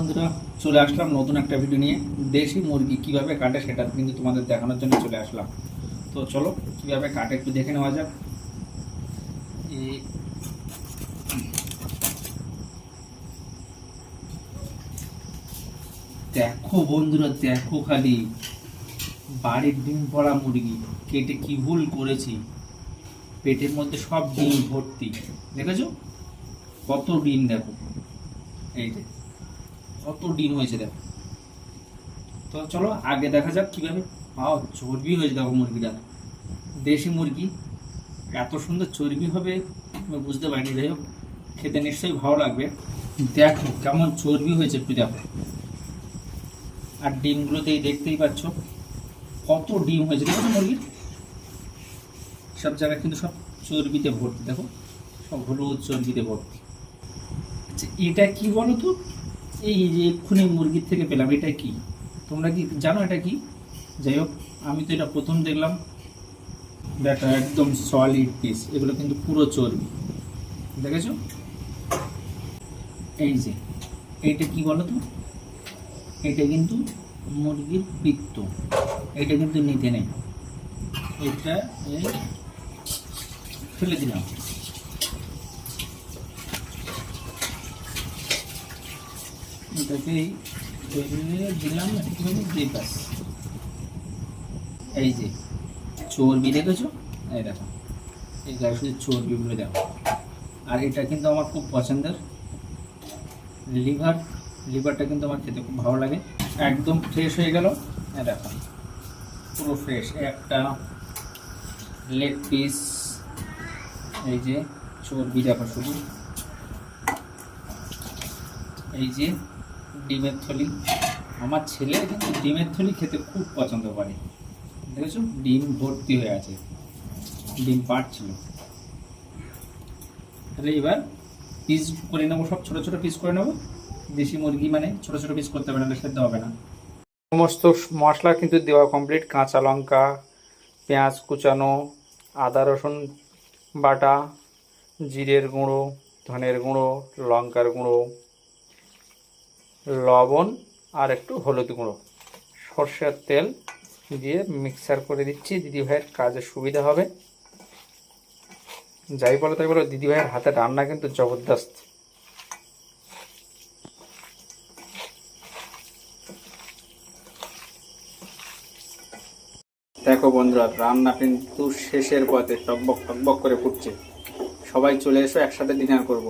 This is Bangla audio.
বন্ধুরা, চলে আসলাম নতুন একটা ভিডিও নিয়ে। দেশি মুরগি কিভাবে কাটে সেটা কিন্তু তোমাদের দেখানোর জন্য চলে আসলাম। তো চলো কিভাবে কাটে একটু দেখে নেওয়া যাক। এই দেখো বন্ধুরা, দেখো খালি বাড়ির ডিম পড়া মুরগি কেটে কি ভুল করেছি। পেটের মধ্যে সব ডিম ভর্তি, দেখেছো কত ডিম, দেখো এই যে কত ডিম হয়েছে দেখো। তো চলো আগে দেখা যাক কিভাবে পাও চর্বি হয়েছে। দেখো মুরগিটা দেশি মুরগি, এত সুন্দর চর্বি হবে আমি বুঝতে পারিনি। যাই হোক, খেতে নিশ্চয়ই ভালো লাগবে। দেখো কেমন চর্বি হয়েছে একটু দেখো। আর ডিমগুলোতেই দেখতেই পাচ্ছ কত ডিম হয়েছে, দেখো মুরগির সব জায়গায় কিন্তু সব চর্বিতে ভর্তি, দেখো সব হলুদ চর্বিতে ভর্তি। আচ্ছা এটা কি বলো তো, এই যে এক্ষুনি মুরগির থেকে পেলাম, এটা কি তোমরা কি জানো এটা কি? যাই হোক, আমি তো এটা প্রথম দেখলাম। দেখো একদম সলিড পিস, এগুলো কিন্তু পুরো চর্বি, দেখেছো? এই যে এইটা কি বলো তো, এটা কিন্তু মুরগির পিত্ত, এটা কিন্তু নিতে নেই, এটা এই ফেলে দিলাম। এটাকেই ফেলে দিলাম একটুখানি দিয়ে ব্যাস। এই যে চর্বি দেখেছো, এই দেখো এই গায়ে শুধু চর্বিগুলো দেখো। আর এটা কিন্তু আমার খুব পছন্দের লিভারটা কিন্তু আমার খেতে খুব ভালো লাগে। একদম ফ্রেশ হয়ে গেল, দেখো পুরো ফ্রেশ। একটা লেগ পিস, এই যে চর্বি দেখো শুধু। এই যে ডিমের থলি, আমার ছেলে কিন্তু ডিমের থলি খেতে খুব পছন্দ করে, দেখেছো ডিম ভর্তি হয়ে আছে, ডিম পাড়ছিল। তাহলে এবার পিস করে নেবো, সব ছোটো ছোটো পিস করে নেবো। দেশি মুরগি মানে ছোটো ছোটো পিস করতে হবে, না সেদ্ধ হবে না। সমস্ত মশলা কিন্তু দেওয়া কমপ্লিট, কাঁচা লঙ্কা, পেঁয়াজ কুচানো, আদা রসুন বাটা, জিরের গুঁড়ো, ধনের গুঁড়ো, লঙ্কার গুঁড়ো, লবণ আর একটু হলুদ গুঁড়ো, সর্ষের তেল দিয়ে মিক্সার করে দিচ্ছি। দিদিভাইয়ের কাজে সুবিধা হবে। যাই বলো তাই বলো, দিদিভাইয়ের হাতে রান্না কিন্তু জবরদস্ত। দেখো বন্ধুরা, রান্না কিন্তু শেষের পথে, টকবক টকবক করে ফুটছে। সবাই চলে এসো, একসাথে ডিনার করব।